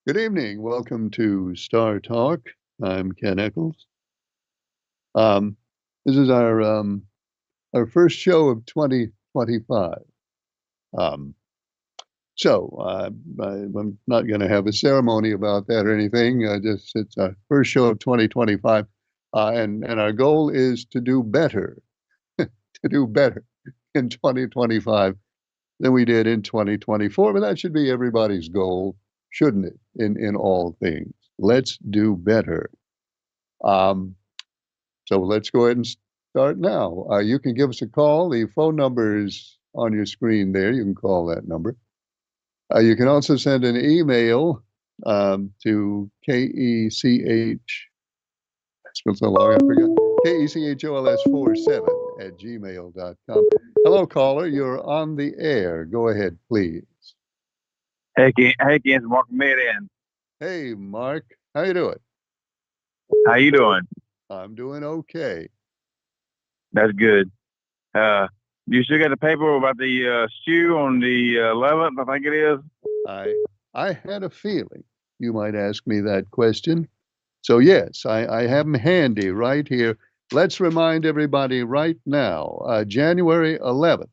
Good evening. Welcome to Star Talk. I'm Ken Eccles. Um, this is our first show of 2025. Um, I'm not going to have a ceremony about that or anything. Just it's our first show of 2025, and our goal is to do better, to do better in 2025 than we did in 2024. But that should be everybody's goal, shouldn't it? In all things, let's do better. Um, so let's go ahead and start now. You can give us a call. The phone number is on your screen there. You can call that number. You can also send an email to KECH. It's been so long, I forgot. KECHOLS47 at gmail.com. Hello, caller. You're on the air. Go ahead, please. Hey, Ken, Mark Marion. Hey, Mark. How you doing? How you doing? I'm doing okay. That's good. Uh, you still got the paper about the stew on the 11th, I think it is. I I had a feeling you might ask me that question. So yes, I have them handy right here. Let's remind everybody right now, January 11th,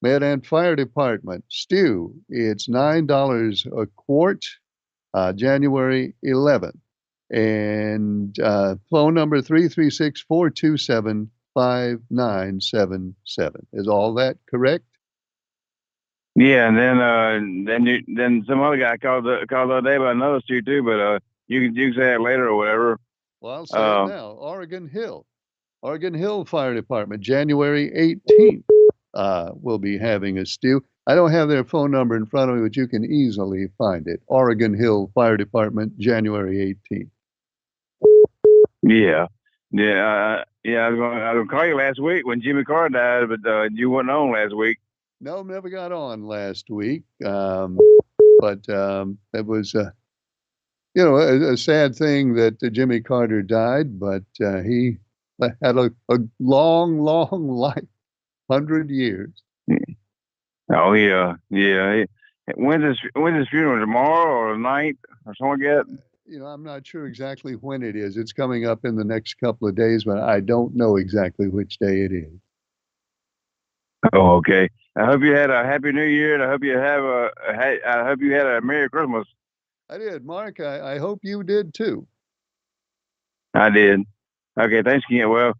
Medan Fire Department stew. It's $9 a quart, January 11th. And phone number 336-427-5977. Is all that correct? Yeah, and then some other guy called the other day about another stew too, but you can say it later or whatever. Well, I'll say it Uh, now. Oregon Hill Fire Department, January 18th, will be having a stew. I don't have their phone number in front of me, but you can easily find it. Oregon Hill Fire Department, January 18th. yeah, yeah. I was gonna call you last week when Jimmy Carr died, but you wasn't on last week. No, never got on last week, but it was, a sad thing that Jimmy Carter died, but he had a long, long life, 100 years. Oh yeah. When's his funeral? Tomorrow or tonight or something like that? I'm not sure exactly when it is. It's coming up in the next couple of days, but I don't know exactly which day it is. Oh, okay. I hope you had a happy New Year, and I hope you had a Merry Christmas. I did, Mark. I hope you did too. I did. Okay, thanks, Ken. Well,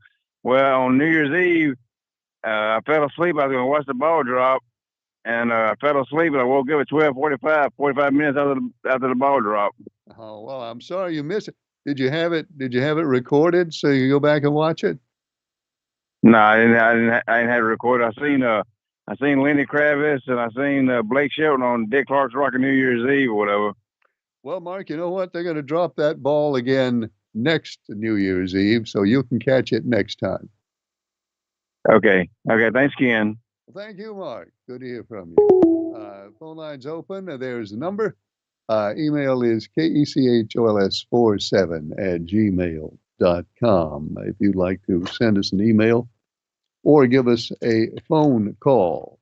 on New Year's Eve, I fell asleep. I was going to watch the ball drop, and I fell asleep, and I woke up at 12:45, 45 minutes after the ball drop. Oh, well, I'm sorry you missed it. Did you have it recorded so you go back and watch it? No, I didn't have it recorded. I seen Lenny Kravitz, and I seen Blake Shelton on Dick Clark's Rockin' New Year's Eve or whatever. Well, Mark, you know what? They're going to drop that ball again next New Year's Eve, so you can catch it next time. Okay, thanks, Ken. Well, thank you, Mark. Good to hear from you. Phone line's open. There's the number. Email is KECHOLS47 at gmail.com. If you'd like to send us an email or give us a phone call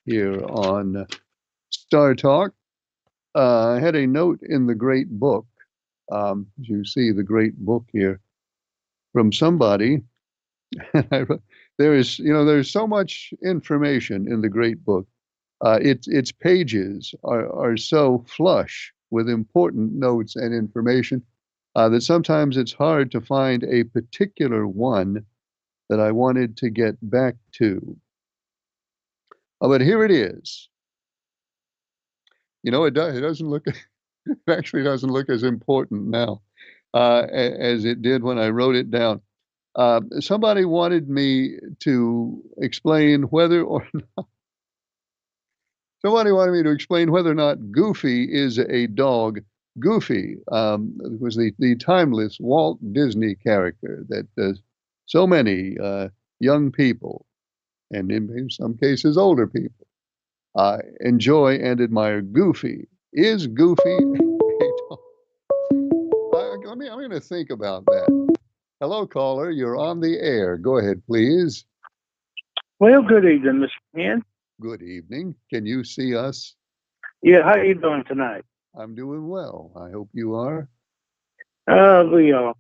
here on Star Talk. I had a note in the great book. As you see, the great book here from somebody. There's so much information in the great book. Its pages are so flush with important notes and information that sometimes it's hard to find a particular one that I wanted to get back to. But here it is. It doesn't look, it actually doesn't look as important now as it did when I wrote it down. Somebody wanted me to explain whether or Somebody wanted me to explain whether or not Goofy is a dog. Goofy was the timeless Walt Disney character that so many young people, and in some cases older people, enjoy and admire. Goofy. Is Goofy a dog? I'm going to think about that. Hello, caller. You're on the air. Go ahead, please. Well, good evening, Mr. Ken. Good evening. Can you see us? Yeah, how you doing tonight? I'm doing well. I hope you are. We are.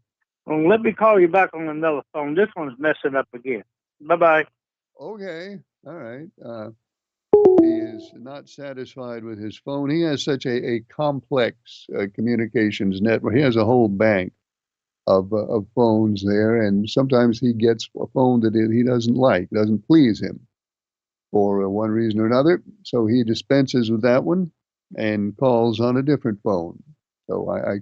Let me call you back on another phone. This one's messing up again. Bye bye. Okay. All right. He is not satisfied with his phone. He has such a complex communications network. He has a whole bank of phones there, and sometimes he gets a phone that he doesn't like, doesn't please him for one reason or another. So he dispenses with that one and calls on a different phone. So I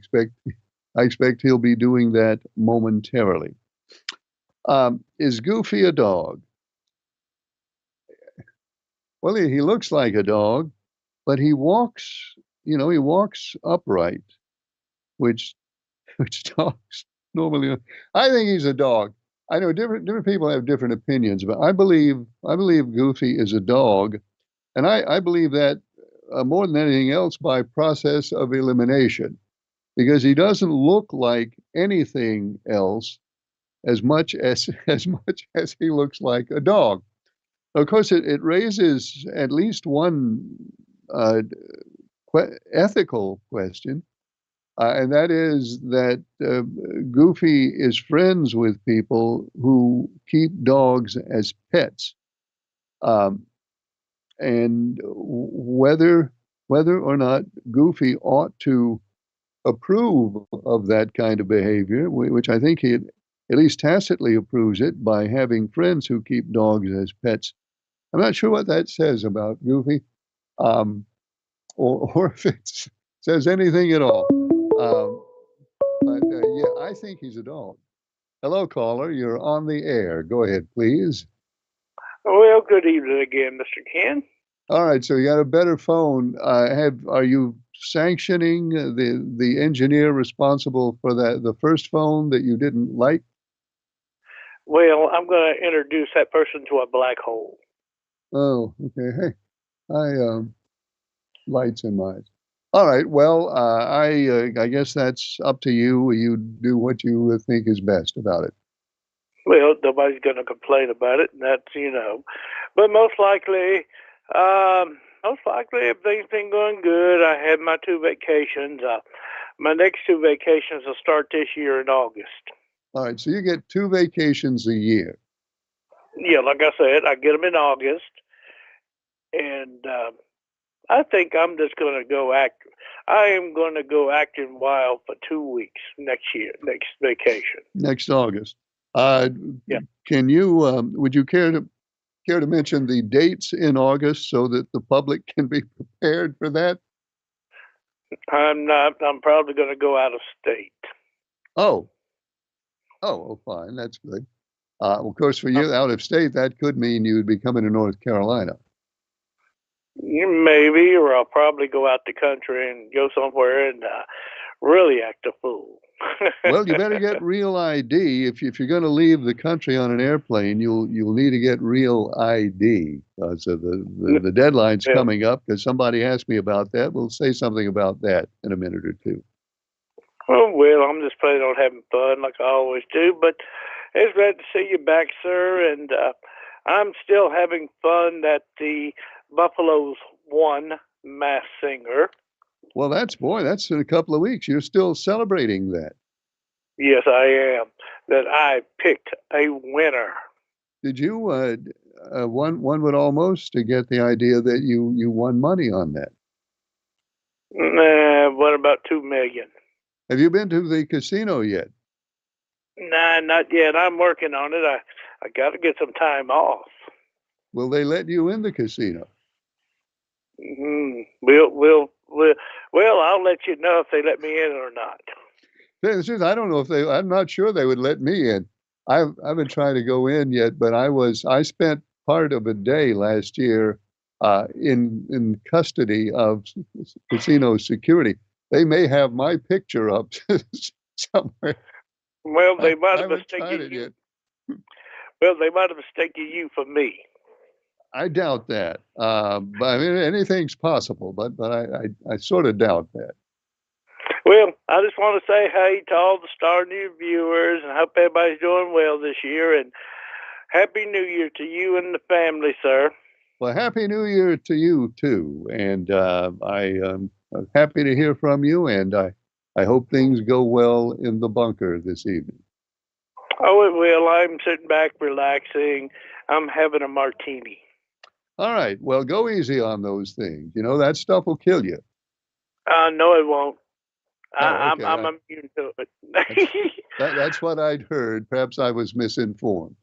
expect he'll be doing that momentarily. Is Goofy a dog? Well, he looks like a dog, but he walks, he walks upright, which which dogs normally. I think he's a dog. I know different people have different opinions, but I believe Goofy is a dog, and I believe that more than anything else by process of elimination, because he doesn't look like anything else as much as as much as he looks like a dog. Of course, it raises at least one uh, ethical question, and that is that Goofy is friends with people who keep dogs as pets, um, and whether or not Goofy ought to approve of that kind of behavior, which I think he at least tacitly approves it by having friends who keep dogs as pets. I'm not sure what that says about Goofy, um, or if it says anything at all. Um, but yeah, I think he's a dog. Hello, caller. You're on the air. Go ahead, please. Well, good evening again, Mr. Ken. All right. So you got a better phone. Are you sanctioning the engineer responsible for the first phone that you didn't like? Well, I'm going to introduce that person to a black hole. Oh, okay. Hey, I lights in my eyes. All right. Well, I guess that's up to you. You do what you think is best about it. Well, nobody's going to complain about it, and that's, But most likely, everything's been going good. I had my two vacations. My next two vacations will start this year in August. All right. So you get 2 vacations a year. Yeah, like I said, I get them in August, and I think I'm just going to go act. I am going to go acting wild for 2 weeks next year, next vacation. Next August. Uh, Yeah. can you? Would you care to mention the dates in August so that the public can be prepared for that? I'm not. I'm probably going to go out of state. Oh, oh, fine. That's good. Of course, for you out of state, that could mean you would be coming to North Carolina. Maybe, or I'll probably go out the country and go somewhere and really act a fool. Well, you better get real ID. If you're going to leave the country on an airplane, you'll need to get real ID. So the deadline's Yeah. coming up because somebody asked me about that. We'll say something about that in a minute or two. Oh, well, I'm just planning on having fun like I always do. But it's glad to see you back, sir. And I'm still having fun that the Buffaloes won Mass Singer. Well, that's in a couple of weeks. You're still celebrating that. Yes, I am. That I picked a winner. Did you? One would almost to get the idea that you won money on that. What about 2 million? Have you been to the casino yet? Nah, not yet. I'm working on it. I got to get some time off. Will they let you in the casino? Well, I'll let you know if they let me in or not. It's just, I don't know if they. I'm not sure they would let me in. I've been trying to go in yet, but I spent part of a day last year in custody of casino security. They may have my picture up somewhere. Well, they might I have haven't tried mistaken it you. yet. Well, they might have mistaken you for me. I doubt that. But I mean, anything's possible, but I sort of doubt that. Well, I just want to say hey to all the Star News viewers, and I hope everybody's doing well this year. And Happy New Year to you and the family, sir. Well, Happy New Year to you too. And happy to hear from you, and I hope things go well in the bunker this evening. Oh, it will. I'm sitting back relaxing. I'm having a martini. All right. Well, go easy on those things. You know, that stuff will kill you. No, it won't. Oh, okay. I'm immune to it. That's what I'd heard. Perhaps I was misinformed.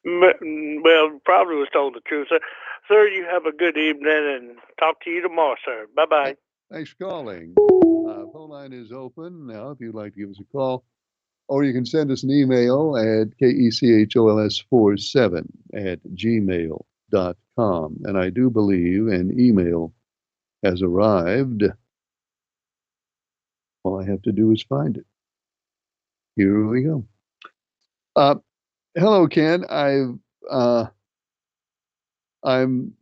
Well, probably was told the truth, sir. Sir, you have a good evening, and talk to you tomorrow, sir. Bye-bye. Thanks for calling. Phone line is open now if you'd like to give us a call. Or you can send us an email at kechols47@gmail.com. And I do believe an email has arrived. All I have to do is find it. Here we go. Hello, Ken. I'm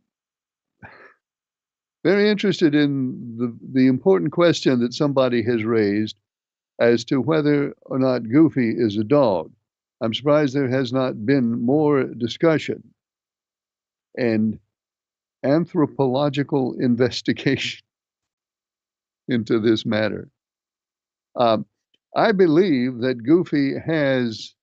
very interested in the important question that somebody has raised as to whether or not Goofy is a dog. I'm surprised there has not been more discussion and anthropological investigation into this matter. I believe that Goofy has,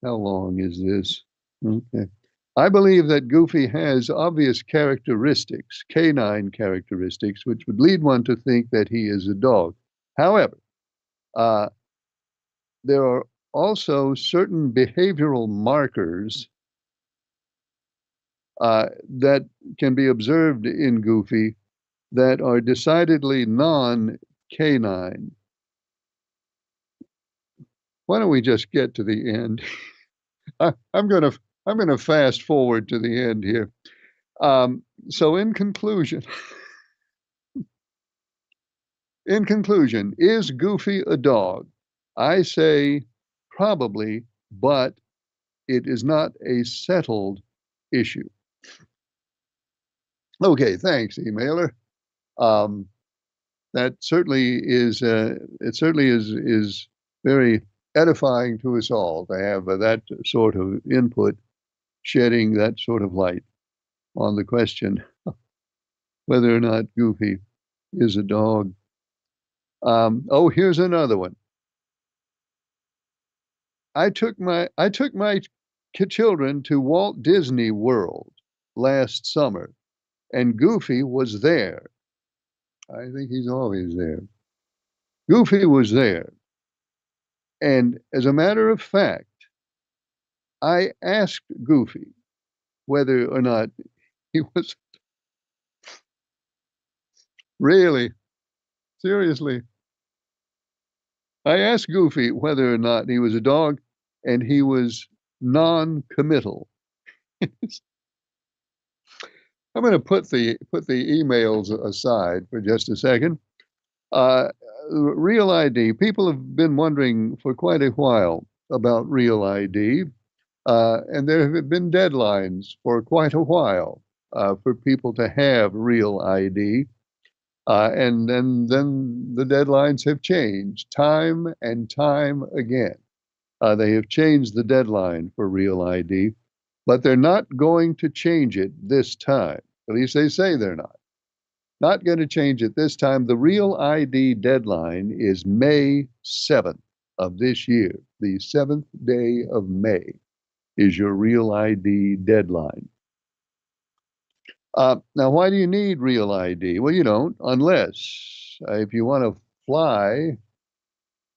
how long is this? Okay. I believe that Goofy has obvious characteristics, canine characteristics, which would lead one to think that he is a dog. However, there are also certain behavioral markers that can be observed in Goofy that are decidedly non-canine. Why don't we just get to the end? I'm gonna fast forward to the end here. So in conclusion, is Goofy a dog? I say probably, but it is not a settled issue. Okay, thanks, emailer. That certainly is. It certainly is very edifying to us all to have that sort of input, shedding that sort of light on the question whether or not Goofy is a dog. Oh, here's another one. I took my children to Walt Disney World last summer, and Goofy was there. I think he's always there. Goofy was there. And as a matter of fact, I asked Goofy whether or not he was really, seriously. I asked Goofy whether or not he was a dog, and he was non-committal. I'm going to put the emails aside for just a second. Real ID. People have been wondering for quite a while about Real ID, and there have been deadlines for quite a while for people to have Real ID, and then the deadlines have changed time and time again. They have changed the deadline for Real ID, but they're not going to change it this time. At least they say they're not. Not going to change it this time. The Real ID deadline is May 7th of this year. The 7th day of May is your Real ID deadline. Now, why do you need Real ID? Well, you don't, unless if you want to fly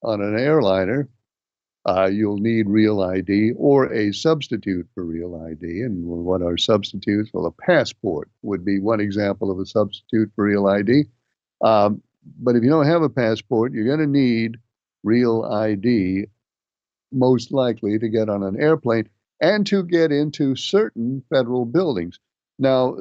on an airliner, you'll need Real ID or a substitute for Real ID. And what are substitutes? Well, a passport would be one example of a substitute for Real ID. But if you don't have a passport, you're going to need Real ID, most likely to get on an airplane and to get into certain federal buildings. Now,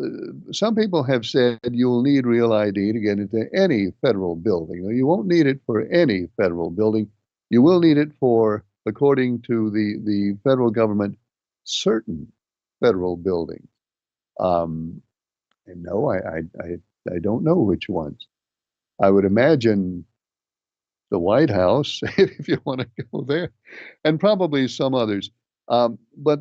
some people have said you'll need Real ID to get into any federal building. Now, you won't need it for any federal building. You will need it for, according to the federal government, certain federal buildings. And no, I don't know which ones. I would imagine the White House, if you want to go there, and probably some others. But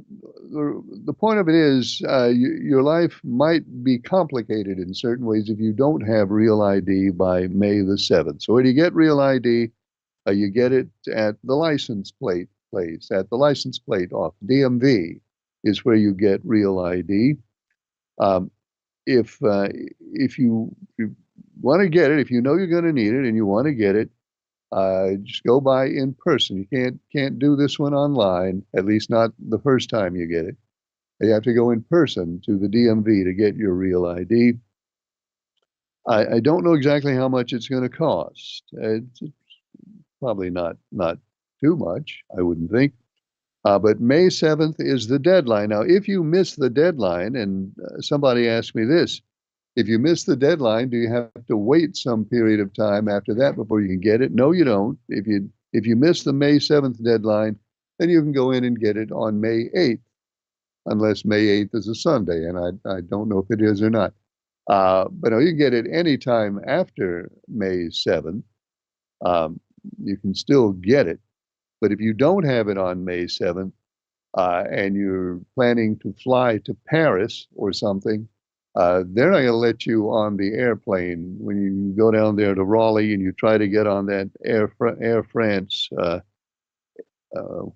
the point of it is, your life might be complicated in certain ways if you don't have Real ID by May the 7th. So when you get Real ID, you get it at the license plate place, at the license plate off. DMV is where you get Real ID. Um, if you want to get it, if you know you're going to need it and you want to get it, just go by in person. You can't do this one online, at least not the first time you get it. You have to go in person to the DMV to get your Real ID. I don't know exactly how much it's going to cost. It's probably not too much, I wouldn't think. But May 7th is the deadline. Now, if you miss the deadline, and somebody asked me this, if you miss the deadline, do you have to wait some period of time after that before you can get it? No, you don't. If you miss the May 7th deadline, then you can go in and get it on May 8th, unless May 8th is a Sunday, and I don't know if it is or not. But no, you can get it anytime after May 7th. You can still get it. But if you don't have it on May 7th, and you're planning to fly to Paris or something, they're not going to let you on the airplane when you go down there to Raleigh and you try to get on that Air France.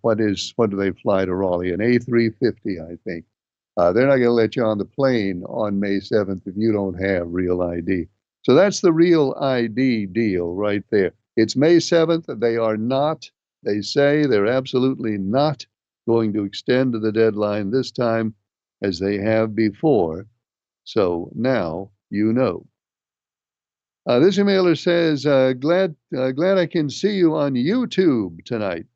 What do they fly to Raleigh? An A350, I think. They're not going to let you on the plane on May 7th if you don't have Real ID. So that's the Real ID deal right there. It's May 7th. They say they're absolutely not going to extend the deadline this time as they have before. So now you know. This emailer says, glad I can see you on YouTube tonight.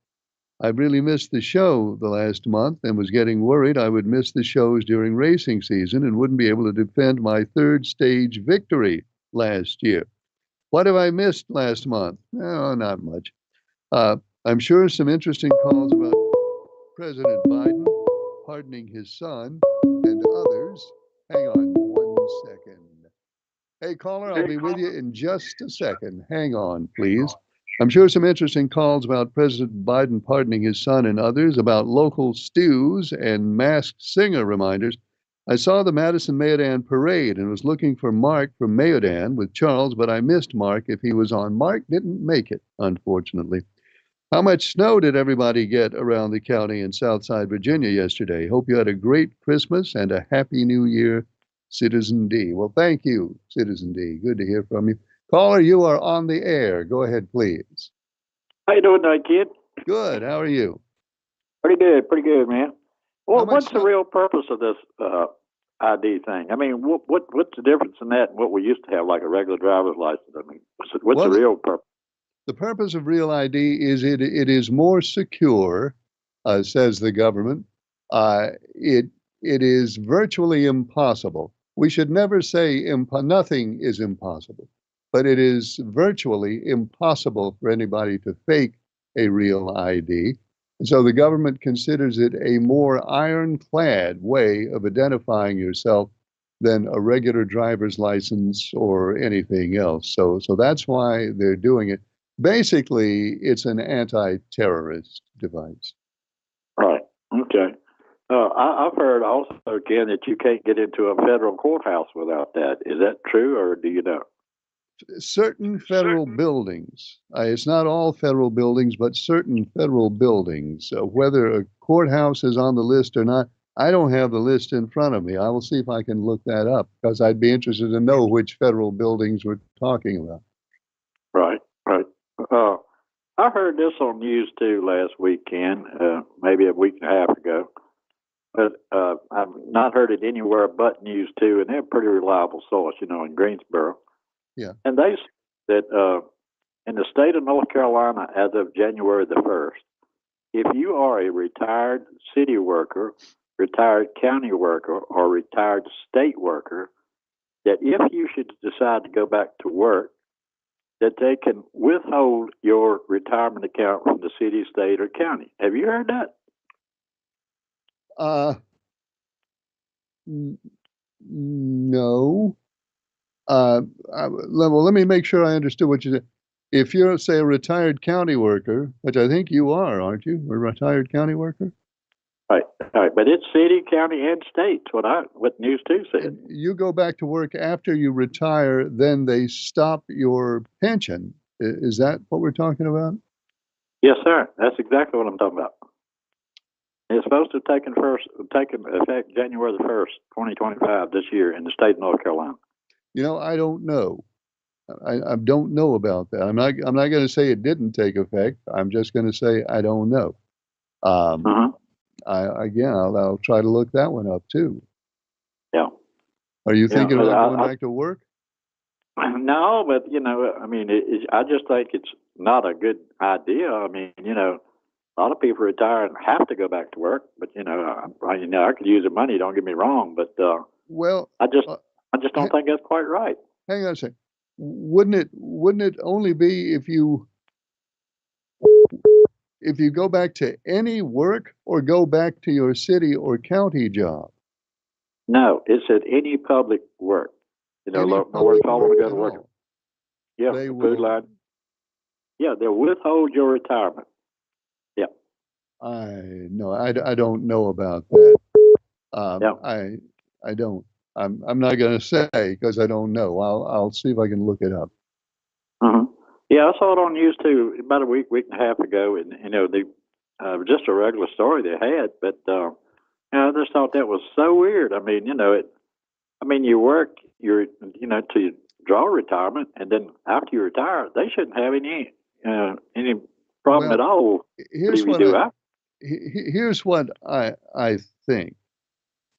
I've really missed the show the last month and was getting worried I would miss the shows during racing season and wouldn't be able to defend my third stage victory last year. What have I missed last month? Oh, not much. I'm sure some interesting calls about President Biden pardoning his son and others. Hang on 1 second. Hey, caller, I'll be with you in just a second. Hang on, please. I'm sure some interesting calls about President Biden pardoning his son and others, about local stews and masked singer reminders. I saw the Madison Mayodan parade and was looking for Mark from Mayodan with Charles, but I missed Mark if he was on. Mark didn't make it, unfortunately. How much snow did everybody get around the county in Southside Virginia yesterday? Hope you had a great Christmas and a Happy New Year, Citizen D. Well, thank you, Citizen D. Good to hear from you. Caller, you are on the air. Go ahead, please. How you doing tonight, kid? Good. How are you? Pretty good, man. Well, what's the real purpose of this ID thing? I mean, what's the difference in that and what we used to have, like a regular driver's license? I mean, what's the real purpose? The purpose of Real ID is it is more secure, says the government. It is virtually impossible. We should never say nothing is impossible, but it is virtually impossible for anybody to fake a Real ID. And so the government considers it a more ironclad way of identifying yourself than a regular driver's license or anything else. So that's why they're doing it. Basically, it's an anti-terrorist device. Right. Okay. I've heard also, again, that you can't get into a federal courthouse without that. Is that true, or do you know? Certain federal buildings. It's not all federal buildings, but certain federal buildings. Whether a courthouse is on the list or not, I don't have the list in front of me. I will see if I can look that up because I'd be interested to know which federal buildings we're talking about. Right. I heard this on News 2 last weekend, maybe a week and a half ago. But I've not heard it anywhere but News 2, and they're a pretty reliable source, in Greensboro. Yeah. And they said that in the state of North Carolina, as of January the 1st, if you are a retired city worker, retired county worker, or retired state worker, that if you should decide to go back to work, that they can withhold your retirement account from the city, state, or county. Have you heard that? No. Well, let me make sure I understood what you said. If you're, say, a retired county worker, which I think you are, aren't you? A retired county worker? Right, right. But it's city, county, and state. What News 2 said. And you go back to work after you retire, then they stop your pension. Is that what we're talking about? Yes, sir. That's exactly what I'm talking about. It's supposed to take effect January the 1st, 2025, this year in the state of North Carolina. You know, I don't know. I don't know about that. I'm not going to say it didn't take effect. I'm just going to say I don't know. Uh-huh. I'll try to look that one up too. Yeah. Are you thinking Yeah, about going back to work? No, but I mean, I just think it's not a good idea. I mean, a lot of people retire and have to go back to work, but I could use the money. Don't get me wrong, but Well, I just don't think that's quite right. hang on a second. Wouldn't it only be if you go back to any work or go back to your city or county job? No, it said any public work. Any nowhere public call to go at to work. all. Yeah, They food will. line. Yeah, they'll withhold your retirement. Yeah. I don't know about that. Yeah. I don't. I'm not going to say because I don't know. I'll see if I can look it up. Uh-huh. Yeah, I saw it on News 2 about a week and a half ago, and they just a regular story they had, but I just thought that was so weird. I mean, you work to draw retirement, and then after you retire, they shouldn't have any problem Well, at all. Here's What what do you do after? here's what I think.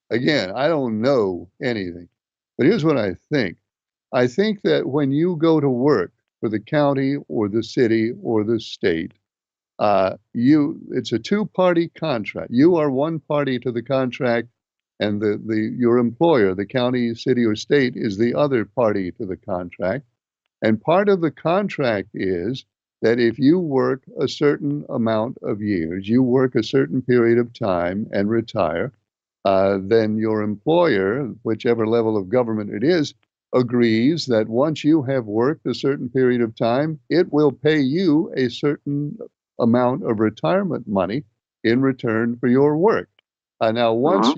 Again, I don't know anything, but here's what I think. I think that when you go to work for the county or the city or the state, it's a two-party contract. You are one party to the contract, and your employer, the county, city, or state, is the other party to the contract. And part of the contract is that if you work a certain amount of years, you work a certain period of time and retire, then your employer, whichever level of government it is, agrees that once you have worked a certain period of time, it will pay you a certain amount of retirement money in return for your work. Now, once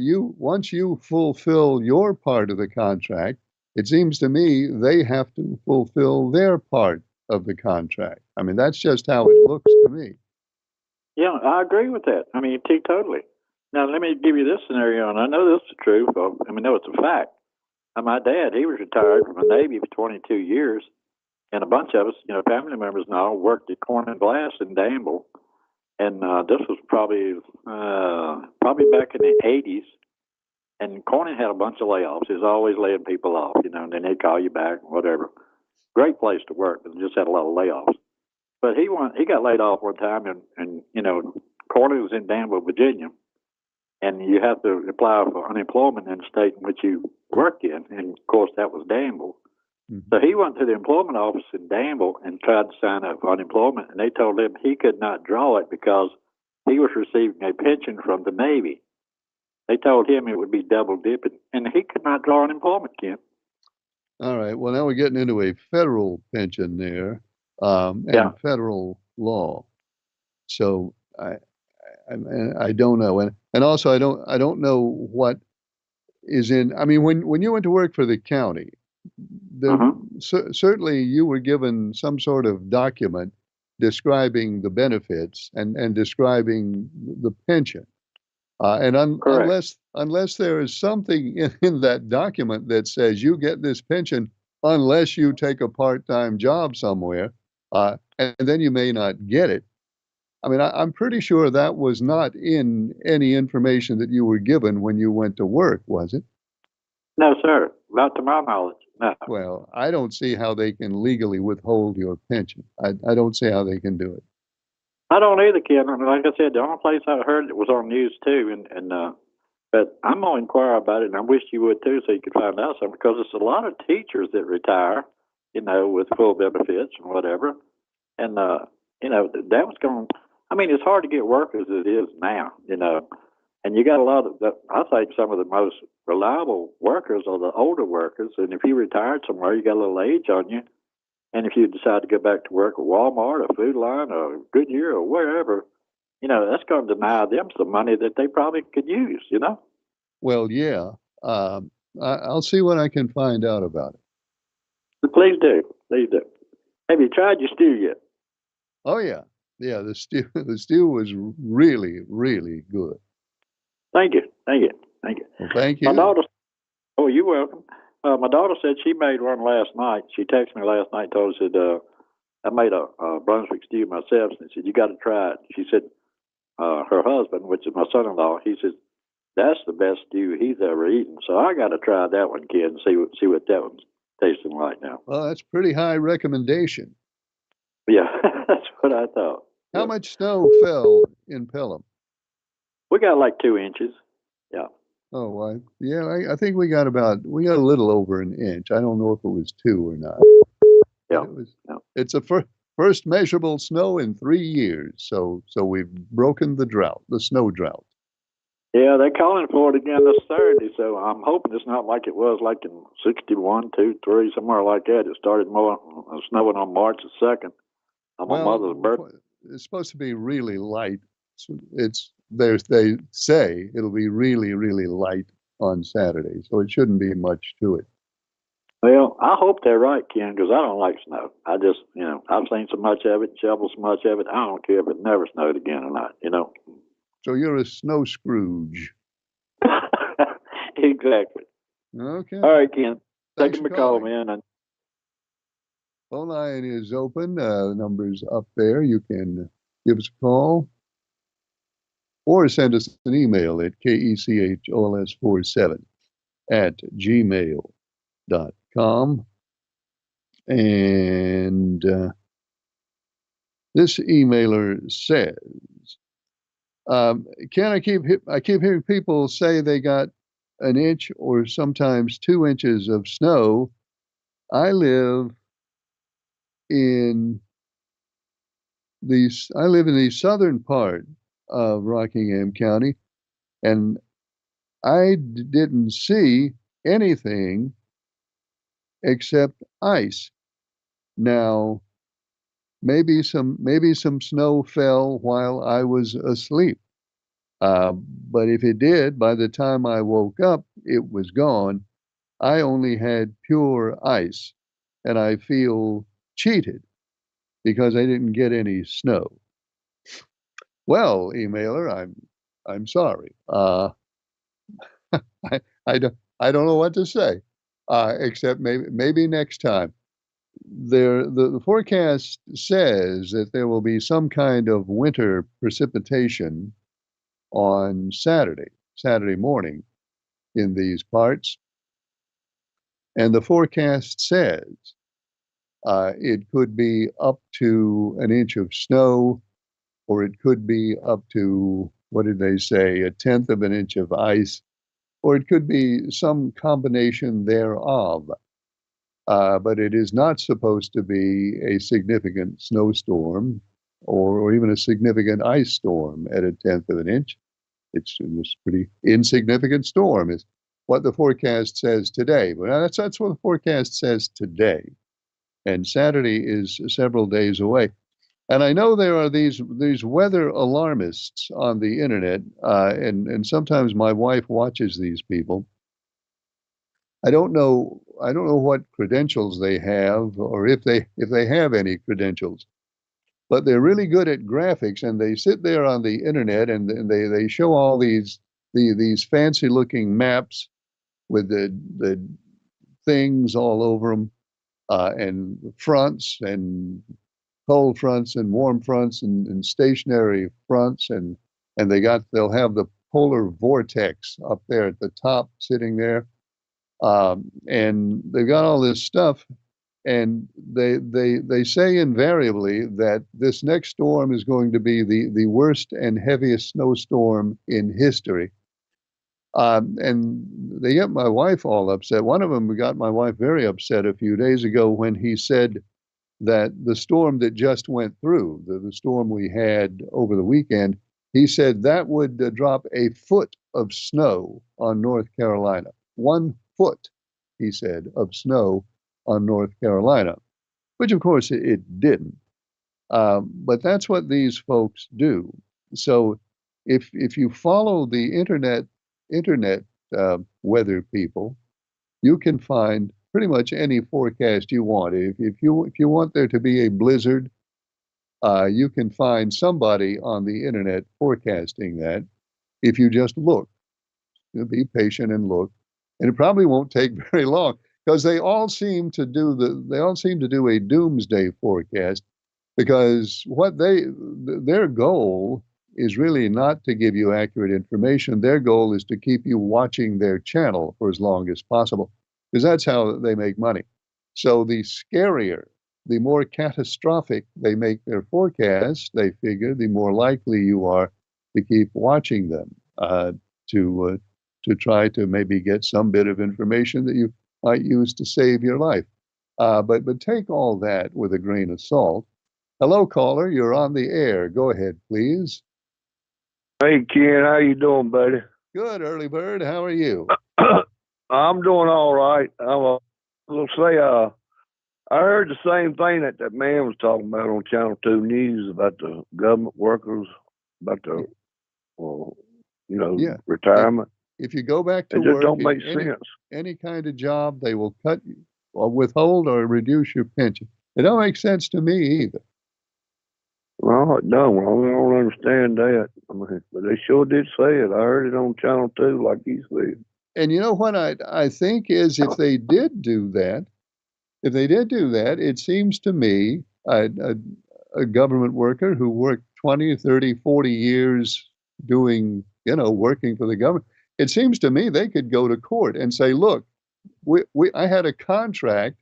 you fulfill your part of the contract, it seems to me they have to fulfill their part of the contract. I mean, that's just how it looks to me. Yeah, I agree with that. I mean, totally. Now, let me give you this scenario, and I know this is true. No, it's a fact. My dad, he was retired from the Navy for 22 years, and a bunch of us, family members and all, worked at Corn and Glass in Danville. And this was probably back in the 80s. And Corning had a bunch of layoffs. He was always laying people off, and then they'd call you back, whatever. Great place to work, but just had a lot of layoffs. But he got laid off one time, and Corning was in Danville, Virginia, and you have to apply for unemployment in the state in which you work in. And of course, that was Danville. Mm-hmm. So he went to the employment office in Danville and tried to sign up for unemployment, and they told him he could not draw it because he was receiving a pension from the Navy. They told him it would be double dipping, and he could not draw unemployment, Ken. All right. Well, now we're getting into a federal pension there, and federal law. So I don't know, and also I don't know what is in. I mean, when you went to work for the county, certainly you were given some sort of document describing the benefits and describing the pension. Unless there is something in that document that says you get this pension unless you take a part-time job somewhere, and then you may not get it. I mean, I'm pretty sure that was not in any information that you were given when you went to work, was it? No, sir. Not to my knowledge. No. Well, I don't see how they can legally withhold your pension. I don't see how they can do it. I don't either, Ken. I mean, like I said, the only place I heard it was on News 2, but I'm gonna inquire about it, and I wish you would too, so you could find out something. Because there's a lot of teachers that retire, with full benefits and whatever, and that was going. I mean, it's hard to get work as it is now, and you got a lot of. I think some of the most reliable workers are the older workers, and if you retired somewhere, you got a little age on you. And if you decide to go back to work at Walmart or Food Line or Goodyear or wherever, that's going to deny them some money that they probably could use. Well, yeah. I'll see what I can find out about it. So please do, please do. Have you tried your stew yet? Oh yeah, yeah. The stew was really, really good. Thank you, thank you, thank you. Well, thank My you. daughter. Oh, you're welcome. My daughter said she made one last night. She texted me last night. Told us that I made a Brunswick stew myself, and said you got to try it. She said her husband, which is my son-in-law, he says that's the best stew he's ever eaten. So I got to try that one, kid, and see what that one's tasting like now. Well, that's pretty high recommendation. Yeah, that's what I thought. How Yeah. much snow fell in Pelham? We got like 2 inches. Yeah. Oh, I think we got a little over an inch. I don't know if it was 2 or not. Yeah. It's a first measurable snow in 3 years. So we've broken the snow drought. Yeah, they're calling for it again this Saturday, so I'm hoping it's not like it was like in 61, 2, 3, somewhere like that. It started snowing on March the 2nd on my mother's birthday. It's supposed to be really light. They say it'll be really, really light on Saturday, so it shouldn't be much to it. Well, I hope they're right, Ken, because I don't like snow. I just, I've seen so much of it, shoveled so much of it. I don't care if it never snowed again or not, So you're a snow Scrooge. Exactly. Okay. All right, Ken. Thanks Take him for a call, calling. man. Phone line is open. The number's up there. You can give us a call or send us an email at kechOLS47@gmail.com. And this emailer says, Ken, I keep hearing people say they got an inch or sometimes 2 inches of snow. I live in the southern part of Rockingham County, and I didn't see anything except ice. Now, maybe some snow fell while I was asleep. But if it did, by the time I woke up, it was gone. I only had pure ice, and I feel cheated because I didn't get any snow. Well, emailer, I'm sorry. I don't know what to say, except maybe next time. The forecast says that there will be some kind of winter precipitation on Saturday morning in these parts. And the forecast says it could be up to an inch of snow, or it could be up to, what did they say, 1/10 of an inch of ice, or it could be some combination thereof. But it is not supposed to be a significant snowstorm or even a significant ice storm at 1/10 of an inch. It's a pretty insignificant storm is what the forecast says today. But that's what the forecast says today. And Saturday is several days away. And I know there are these weather alarmists on the internet, and sometimes my wife watches these people. I don't know what credentials they have, or if they have any credentials, but they're really good at graphics, and they sit there on the internet and they show all these fancy looking maps with the things all over them, and fronts and cold fronts and warm fronts and stationary fronts, and they'll have the polar vortex up there at the top sitting there. And they've got all this stuff, and they say invariably that this next storm is going to be the worst and heaviest snowstorm in history. And they get my wife all upset. One of them got my wife very upset a few days ago when he said that the storm that just went through, the storm we had over the weekend, he said that would drop 1 foot of snow on North Carolina. 1 foot, he said, of snow on North Carolina, which of course it didn't. But that's what these folks do. So if you follow the internet weather people, you can find pretty much any forecast you want. If you want there to be a blizzard, you can find somebody on the internet forecasting that. If you just look, be patient and look, and it probably won't take very long because they all seem to do a doomsday forecast because their goal is really not to give you accurate information. Their goal is to keep you watching their channel for as long as possible because that's how they make money. So the scarier, the more catastrophic they make their forecasts, they figure the more likely you are to keep watching them, to try to maybe get some bit of information that you might use to save your life. But take all that with a grain of salt. Hello, caller. You're on the air. Go ahead, please. Hey, Ken, how you doing, buddy? Good, early bird. How are you? I'm doing all right. I will say, I heard the same thing that man was talking about on Channel 2 News about the government workers, about the, Yeah. retirement. If you go back to It just work don't in make sense. any kind of job, they will cut you or withhold or reduce your pension. It don't make sense to me either. Well, no, I don't understand that. I mean, but they sure did say it. I heard it on Channel 2, like you said. And you know what I think is if they did do that, it seems to me a government worker who worked 20, 30, 40 years doing, working for the government, it seems to me they could go to court and say, look, I had a contract.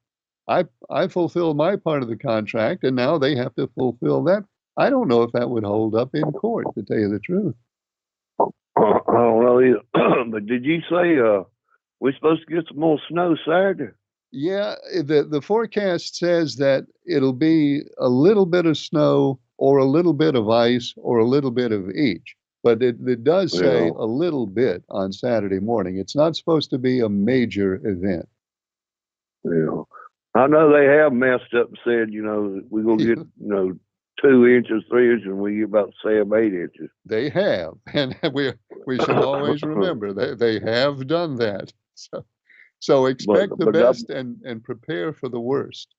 I fulfilled my part of the contract, and now they have to fulfill that. I don't know if that would hold up in court, to tell you the truth. I don't know either. But did you say we're supposed to get some more snow Saturday? Yeah, the forecast says that it'll be a little bit of snow or a little bit of ice or a little bit of each. But it does say Yeah. a little bit on Saturday morning. It's not supposed to be a major event. Yeah. I know they have messed up and said, we're going to get, 2 inches, 3 inches, and we get about 7, 8 inches. They have, and we should always remember that they have done that. So expect the best and prepare for the worst.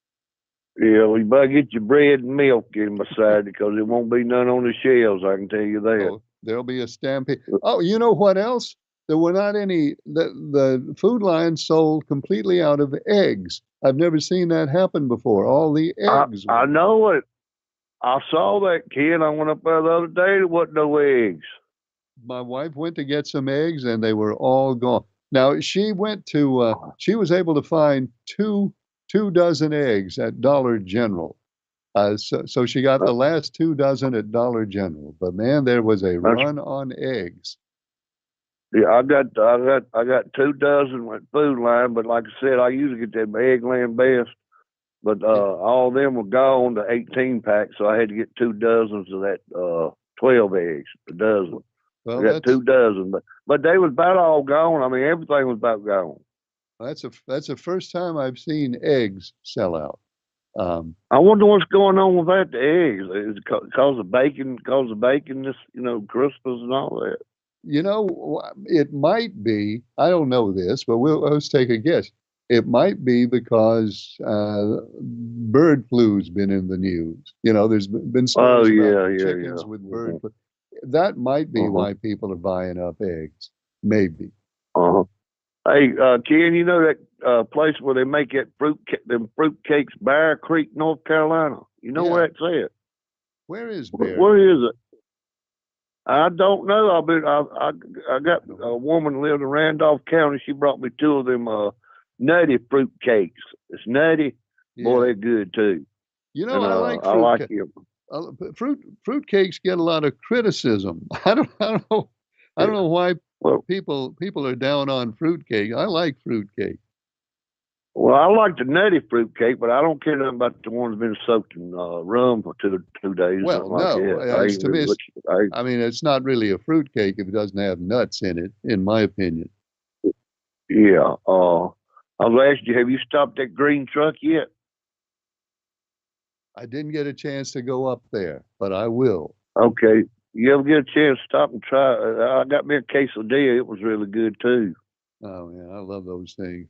Yeah, well, you better get your bread and milk in by Saturday because there won't be none on the shelves, I can tell you that. Oh, there'll be a stampede. Oh, you know what else? There were not any, the Food Lion sold completely out of eggs. I've never seen that happen before. All the eggs. I know it. I saw that, kid. I went up there the other day. There wasn't no eggs. My wife went to get some eggs and they were all gone. Now she went to, she was able to find two dozen eggs at Dollar General. So she got the last 2 dozen at Dollar General. But man, there was a run on eggs. Yeah, I got 2 dozen with Food Line, but like I said, I usually get them Eggland Best. But all of them were gone to 18 packs, so I had to get 2 dozens of that 12 eggs a dozen. Well, I got 2 dozen, but they was about all gone. I mean, everything was about gone. That's the first time I've seen eggs sell out. I wonder what's going on with that. The eggs, is it cause of bacon? This, Christmas and all that. It might be. I don't know this, but let's take a guess. It might be because bird flu's been in the news. There's been stories about chickens with bird flu. That might be why people are buying up eggs. Maybe. Hey, Ken, you know that place where they make that them fruit cakes, Bear Creek, North Carolina? You know where it's at? Where is Bear? Where is it? I don't know. I got a woman lived in Randolph County. She brought me 2 of them nutty fruit cakes. It's nutty. Yeah. Boy, they're good too. I like them. Fruit cakes get a lot of criticism. I don't know why people are down on fruit cake. I like fruit cake. Well, I like the nutty fruit cake, but I don't care nothing about the ones that have been soaked in rum for 2 days. Well, to me, it's not really a fruit cake if it doesn't have nuts in it, in my opinion. Yeah. I was asking you, have you stopped that green truck yet? I didn't get a chance to go up there, but I will. Okay. You ever get a chance, stop and try. I got me a quesadilla. It was really good too. Oh yeah, I love those things.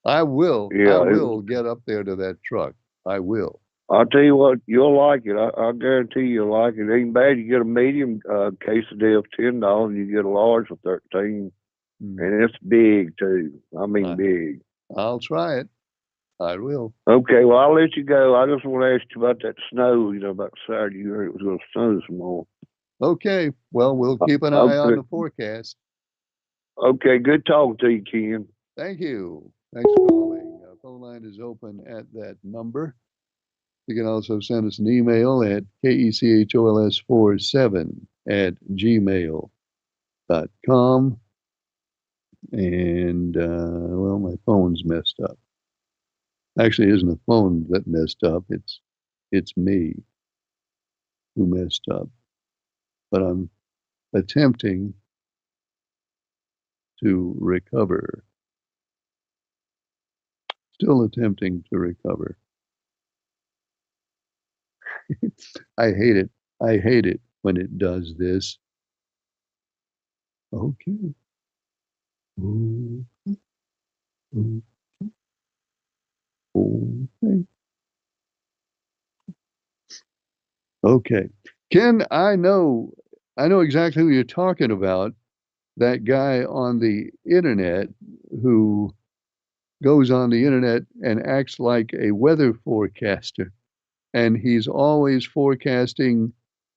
I will. Yeah, I will get up there to that truck. I will. I'll tell you what, you'll like it. I guarantee you'll like it. Ain't bad. You get a medium quesadilla of $10, you get a large for 13, and it's big too. I mean, big. I'll try it. I will. Okay, well, I'll let you go. I just want to ask you about that snow. About Saturday. You heard it was going to snow some more. Okay. Well, we'll keep an eye on the forecast. Okay, good talking to you, Ken. Thank you. Thanks for calling. Our phone line is open at that number. You can also send us an email at kechols47@gmail.com. And, well, my phone's messed up. Actually, it isn't the phone that messed up. It's me who messed up. But I'm attempting to recover. Still attempting to recover. I hate it. I hate it when it does this. Okay. Okay. Okay. Ken, I know exactly who you're talking about. That guy on the internet who goes on the internet and acts like a weather forecaster. And he's always forecasting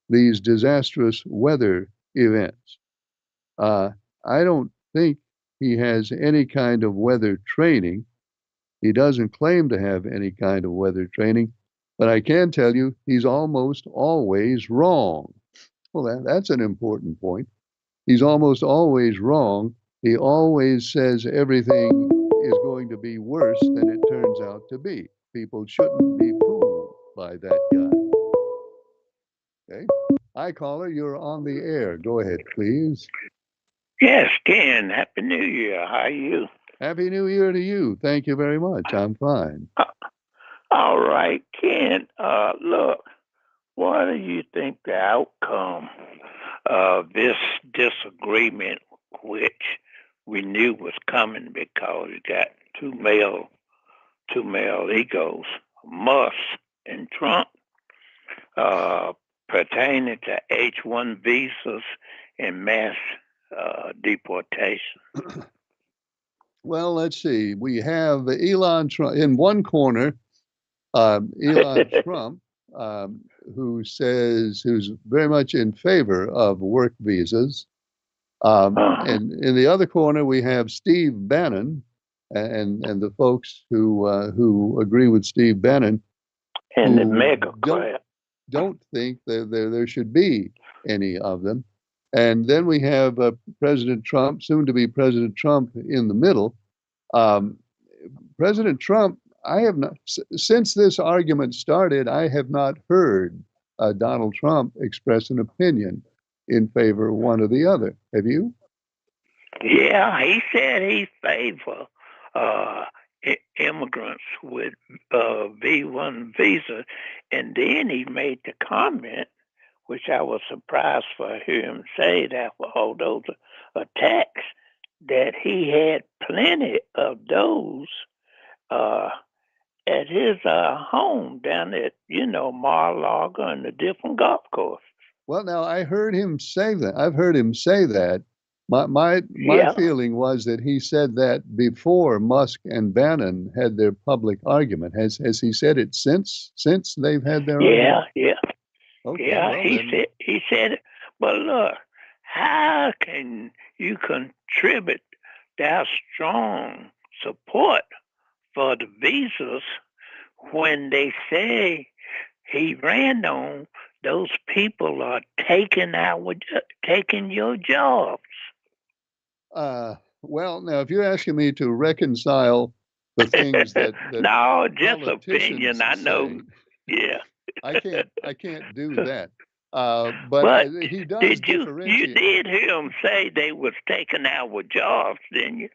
these disastrous weather events. I don't think he has any kind of weather training. He doesn't claim to have any kind of weather training, but I can tell you he's almost always wrong. Well, that's an important point. He's almost always wrong. He always says everything is going to be worse than it turns out to be. People shouldn't be fooled by that guy. Okay. Hi, caller. You're on the air. Go ahead, please. Yes, Ken. Happy New Year. How are you? Happy New Year to you. Thank you very much. I'm fine. All right, Ken. Look, what do you think the outcome of this disagreement, which we knew was coming because you got two male egos, Musk and Trump, pertaining to H-1 visas and mass deportation? Well, let's see. We have Elon Trump in one corner. Elon Trump, who's very much in favor of work visas. And in the other corner, we have Steve Bannon and the folks who agree with Steve Bannon. And the mega crap. Don't think that there should be any of them. And then we have President Trump, soon to be President Trump, in the middle. President Trump, I have not, since this argument started, I have not heard Donald Trump express an opinion in favor of one or the other. Have you? Yeah, he said he favor immigrants with V1 visa, and then he made the comment, which I was surprised for him say that for all those attacks, that he had plenty of those at his home down at, Mar-a-Lago and the different golf courses. Well, now I heard him say that. I've heard him say that. My feeling was that he said that before Musk and Bannon had their public argument. Has he said it since they've had their argument? Yeah. Okay, Yeah, well, he said it. But look, how can you contribute that strong support for the visas when they say he ran on those people are taking your jobs? Well, now if you're asking me to reconcile the things that no, just opinion. I know. Yeah, I can't do that. But he does differentiate. You did hear him say they was taking our jobs, didn't you?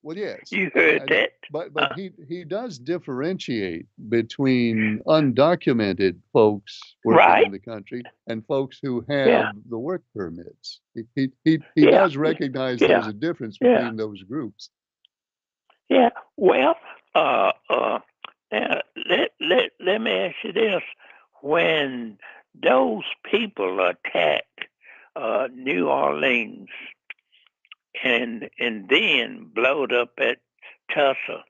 Well, yes, You heard that? but Uh, he does differentiate between undocumented folks working right? in the country and folks who have Yeah, the work permits. He yeah, does recognize yeah, there's a difference yeah, between those groups. yeah. Well, uh, uh, let me ask you this: when those people attack New Orleans and then blowed up that Tulsa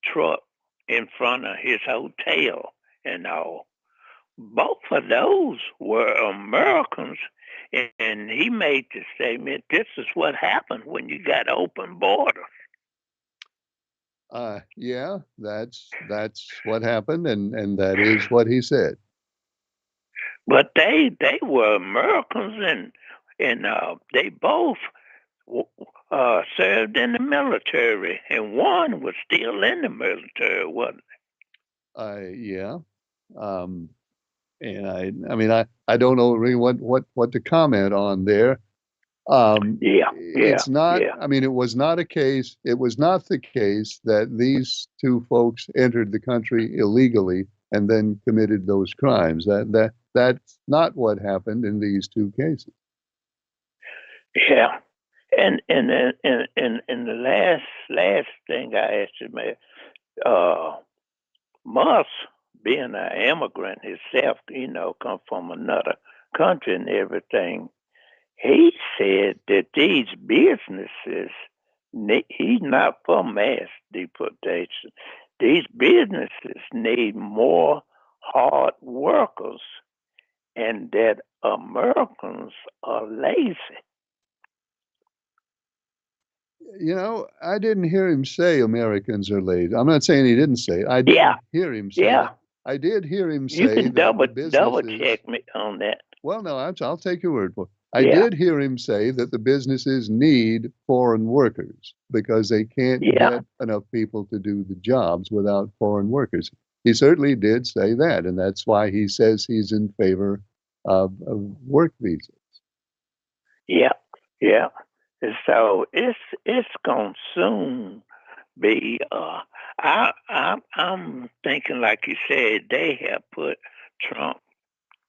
truck in front of his hotel and all, both of those were Americans. And he made the statement, this is what happened when you got open borders. Yeah, that's what happened, and that is what he said. But they were Americans, and they both served in the military, and one was still in the military, wasn't Yeah. Um, and I mean, I don't know really what to comment on there. he? Yeah, yeah, It's not, yeah, I mean, it was not the case that these two folks entered the country illegally and then committed those crimes. That's not what happened in these two cases. yeah. And the last thing I asked you, man, uh, Musk, being an immigrant himself, come from another country and everything, he said that these businesses, he's not for mass deportation. These businesses need more hard workers, and that Americans are lazy. I didn't hear him say Americans are lazy. I'm not saying he didn't say it. I Yeah, did hear him say yeah. it. I did hear him You say can that the double businesses. check me on that. Well, no, I'll take your word for it. I Yeah, did hear him say that the businesses need foreign workers because they can't yeah, get enough people to do the jobs without foreign workers. He certainly did say that, and that's why he says he's in favor of work visas. yeah, yeah. And so it's gonna soon be. I'm thinking, like you said, they have put Trump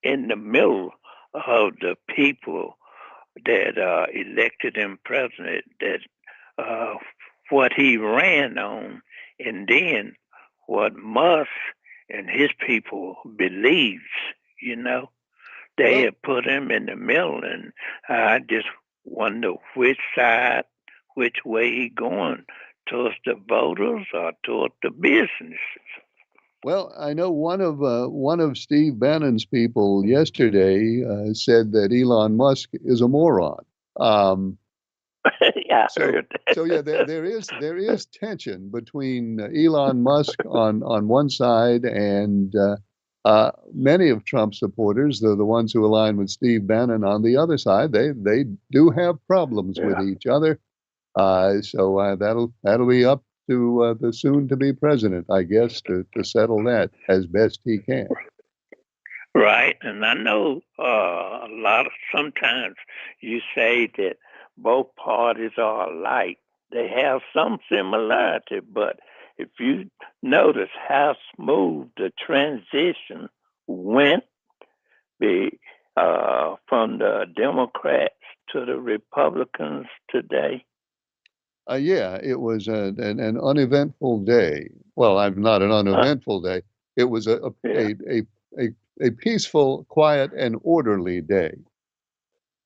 in the middle of the people that elected him president. That uh, what he ran on, and then what Musk and his people believes. You know. They Well, have put him in the middle, and I just wonder which side, which way he going, towards the voters or towards the businesses. I know one of Steve Bannon's people yesterday said that Elon Musk is a moron. Um, Yeah, I So, heard that. so yeah, there is tension between Elon Musk on one side and many of Trump's supporters, the ones who align with Steve Bannon on the other side. They do have problems with Yeah, each other. So that'll be up to the soon to be president, I guess, to settle that as best he can. right. And I know a lot of sometimes you say that both parties are alike. They have some similarity, but if you notice how smooth the transition went the from the Democrats to the Republicans today. Yeah, it was an uneventful day. Well, I'm not an Uh, uneventful day. It was yeah, a, a peaceful, quiet, and orderly day.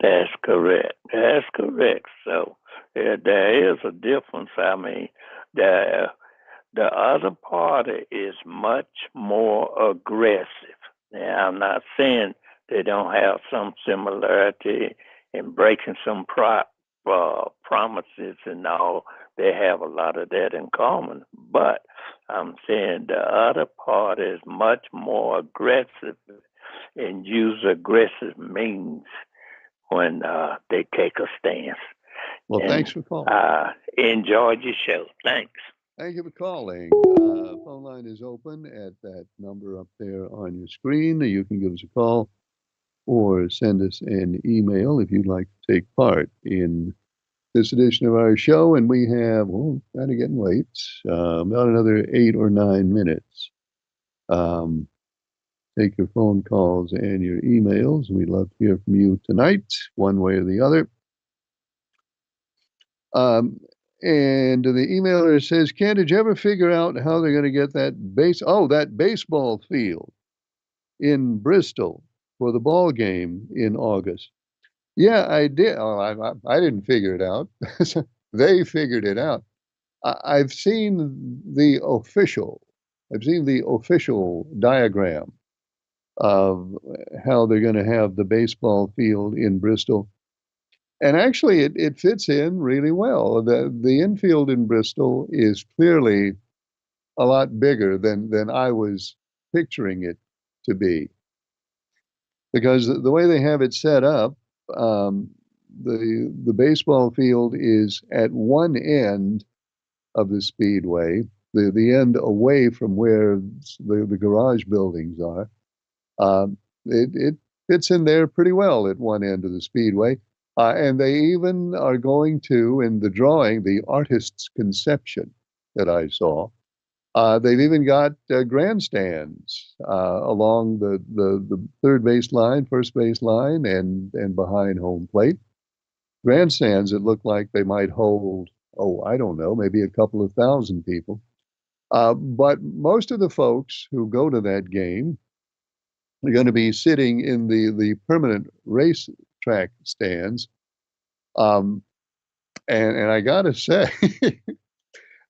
that's correct. That's correct. So there is a difference. I mean, the the other party is much more aggressive. Now, I'm not saying they don't have some similarity in breaking some promises and all. They have a lot of that in common. But I'm saying the other party is much more aggressive and use aggressive means when they take a stance. Well, thanks And for calling. enjoyed your show. Thanks. Thank you for calling. Phone line is open at that number up there on your screen. You can give us a call or send us an email if you'd like to take part in this edition of our show, and we have, kind of getting late, about another 8 or 9 minutes. Take your phone calls and your emails. We'd love to hear from you tonight, one way or the other. And the emailer says, Ken, did you ever figure out how they're going to get that baseball field in Bristol for the ball game in August? Yeah, I did. Oh, I didn't figure it out. They figured it out. I've seen the official diagram of how they're going to have the baseball field in Bristol. And actually, it fits in really well. The infield in Bristol is clearly a lot bigger than I was picturing it to be. Because the way they have it set up, the baseball field is at one end of the speedway, the end away from where the garage buildings are. It fits in there pretty well at one end of the speedway. And they even are going to, in the drawing, the artist's conception that I saw, they've even got grandstands along the third base line, first base line, and behind home plate. Grandstands that look like they might hold, I don't know, maybe a couple of thousand people. But most of the folks who go to that game are going to be sitting in the permanent race track stands. And I gotta say,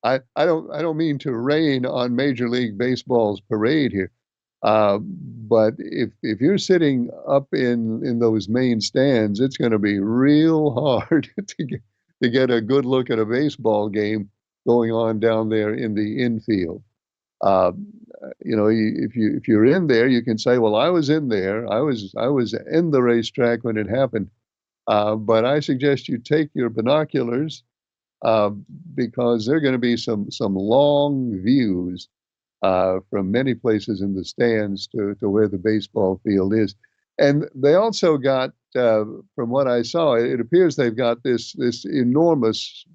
I don't mean to rain on Major League Baseball's parade here, but if you're sitting up in those main stands, it's going to be real hard to get a good look at a baseball game going on down there in the infield. If you're in there, you can say, "Well, I was in there. I was in the racetrack when it happened." But I suggest you take your binoculars because there are going to be some long views from many places in the stands to where the baseball field is. And they also got, from what I saw, it appears they've got this enormous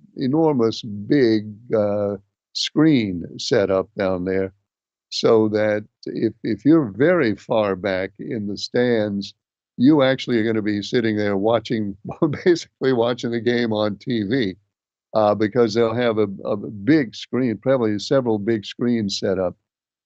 big screen set up down there, so that if you're very far back in the stands, you actually are going to be sitting there basically watching the game on TV, because they'll have a big screen, probably several big screens set up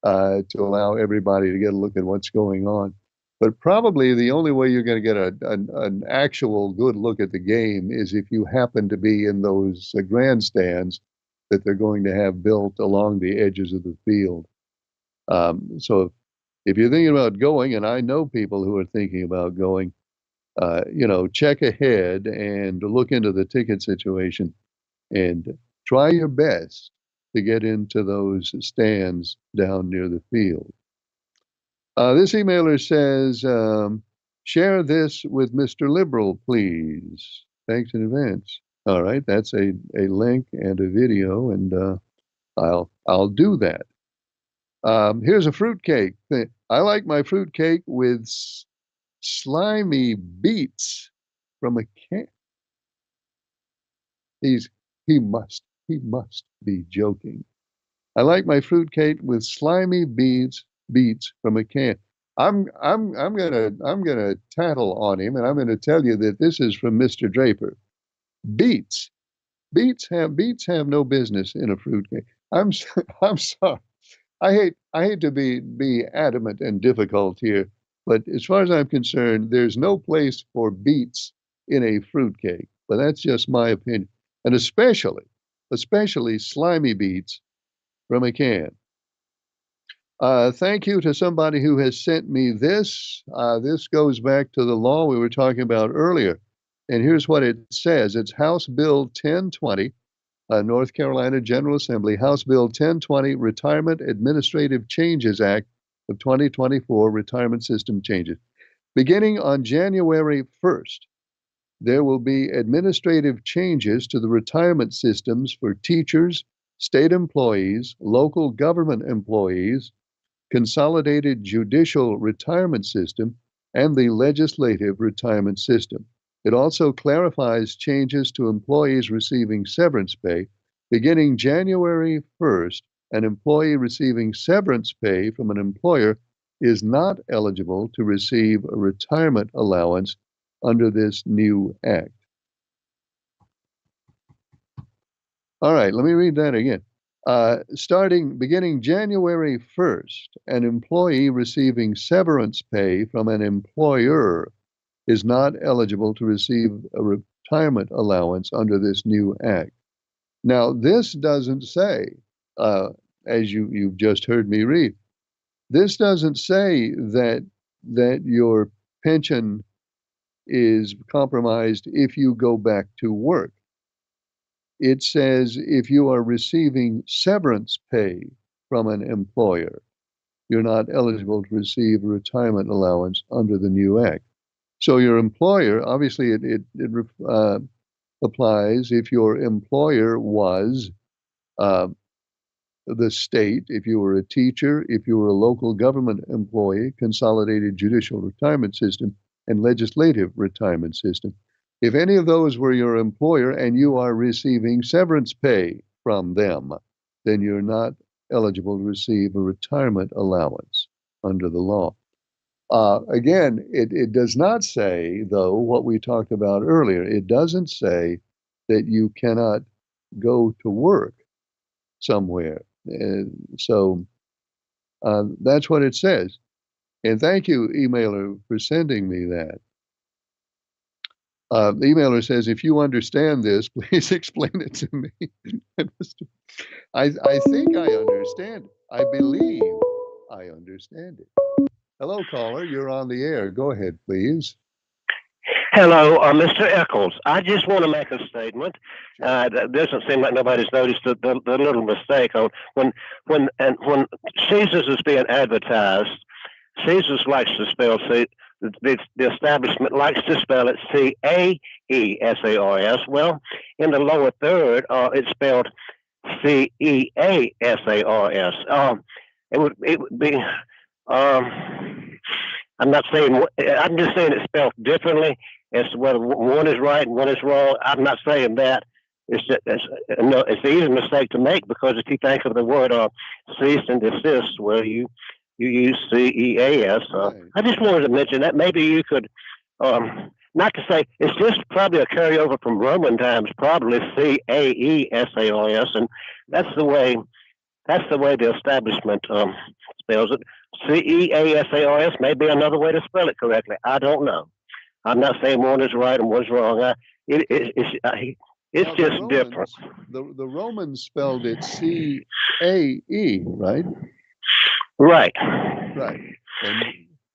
to allow everybody to get a look at what's going on. But probably the only way you're going to get an actual good look at the game is if you happen to be in those grandstands that they're going to have built along the edges of the field. So if you're thinking about going, and I know people who are thinking about going, check ahead and look into the ticket situation and try your best to get into those stands down near the field. This emailer says, share this with Mr. Liberal, please. Thanks in advance. All right, that's a link and a video, and I'll do that. Here's a fruitcake. I like my fruitcake with slimy beets from a can. He must be joking. I like my fruitcake with slimy beets from a can. I'm gonna tattle on him, and I'm gonna tell you that this is from Mr. Draper. Beets have no business in a fruitcake. I'm sorry. I hate to be adamant and difficult here, but as far as I'm concerned, there's no place for beets in a fruitcake. But that's just my opinion, and especially slimy beets from a can. Thank you to somebody who has sent me this. This goes back to the law we were talking about earlier. And here's what it says. It's House Bill 1020, North Carolina General Assembly, House Bill 1020, Retirement Administrative Changes Act of 2024, Retirement System Changes. Beginning on January 1st, there will be administrative changes to the retirement systems for teachers, state employees, local government employees, Consolidated Judicial Retirement System, and the Legislative Retirement System. It also clarifies changes to employees receiving severance pay. Beginning January 1st, an employee receiving severance pay from an employer is not eligible to receive a retirement allowance under this new act. All right, let me read that again. Beginning January 1st, an employee receiving severance pay from an employer is not eligible to receive a retirement allowance under this new act. Now, this doesn't say, as you've just heard me read, this doesn't say that your pension is compromised if you go back to work. It says if you are receiving severance pay from an employer, you're not eligible to receive a retirement allowance under the new act. So your employer, obviously, it applies if your employer was the state, if you were a teacher, if you were a local government employee, consolidated judicial retirement system, and legislative retirement system. If any of those were your employer and you are receiving severance pay from them, then you're not eligible to receive a retirement allowance under the law. Again, it does not say, though, what we talked about earlier. It doesn't say that you cannot go to work somewhere. So that's what it says. And thank you, emailer, for sending me that. The emailer says, if you understand this, please explain it to me. I think I understand it. I believe I understand it. Hello, caller. You're on the air. Go ahead, please. Hello, Mr. Eccles. I just want to make a statement. It doesn't seem like nobody's noticed the little mistake on when Caesars is being advertised. Caesars likes to spell the establishment likes to spell it CAESARS. Well, in the lower third, it's spelled CEASARS. It would be. I'm not saying. I'm just saying it's spelled differently as to whether one is right and one is wrong. I'm not saying that. It's an easy mistake to make, because if you think of the word cease and desist, where you use CEAS. Right. I just wanted to mention that. Maybe you could, not to say, it's just probably a carryover from Roman times, probably CAESARS, and that's the way the establishment spells it. CEASARS may be another way to spell it correctly. I don't know. I'm not saying one is right and one's wrong. It's just different. The Romans spelled it CAE, right? Right. Right.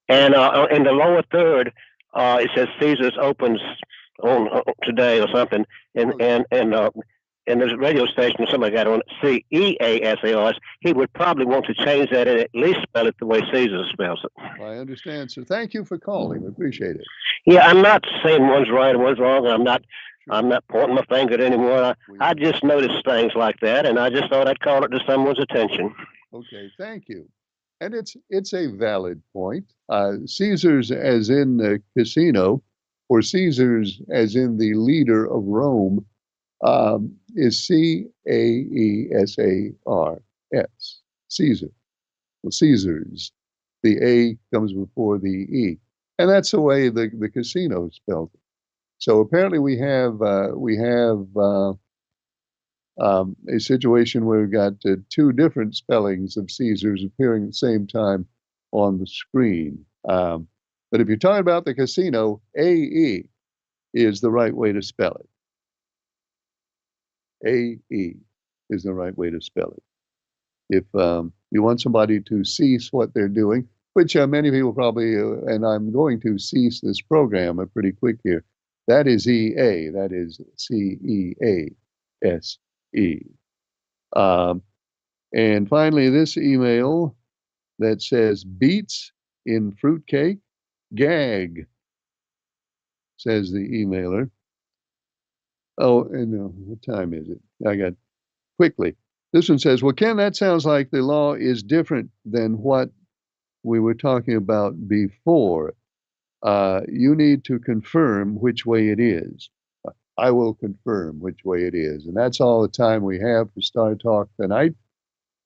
And in the lower third, it says Caesars opens on today or something, and there's a radio station or somebody got on CEASARS. He would probably want to change that and at least spell it the way Caesar spells it. I understand, sir. Thank you for calling. We appreciate it. Yeah, I'm not saying one's right and one's wrong. I'm not pointing my finger at anyone. I just noticed things like that, and I just thought I'd call it to someone's attention. Okay, thank you. And it's a valid point. Caesars, as in the casino, or Caesars, as in the leader of Rome, is CAESARS. Caesar. Well, Caesars. The A comes before the E, and that's the way the casino spelled it. So apparently we have a situation where we've got two different spellings of Caesars appearing at the same time on the screen. But if you're talking about the casino, AE is the right way to spell it. AE is the right way to spell it. If you want somebody to cease what they're doing, which many people probably, and I'm going to cease this program pretty quick here, that is EA, that is CEASE. And finally, this email that says beets in fruitcake, gag, says the emailer. Oh, and what time is it? I got quickly. This one says, well, Ken, that sounds like the law is different than what we were talking about before. you need to confirm which way it is. I will confirm which way it is. And that's all the time we have for Star Talk tonight.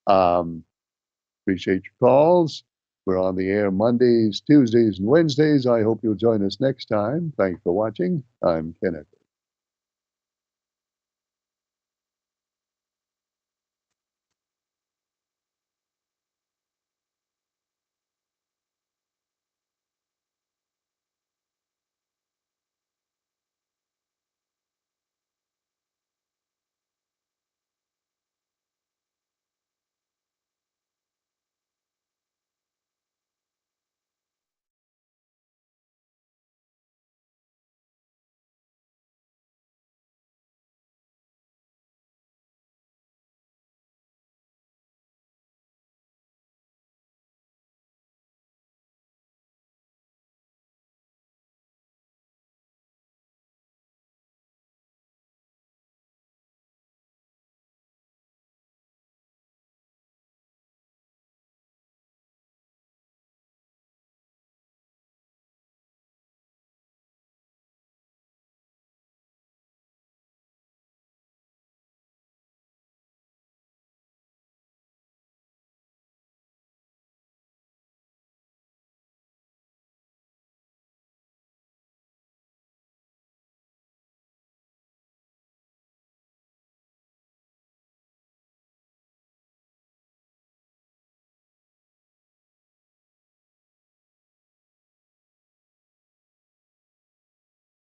Appreciate your calls. We're on the air Mondays, Tuesdays, and Wednesdays. I hope you'll join us next time. Thanks for watching. I'm Kenneth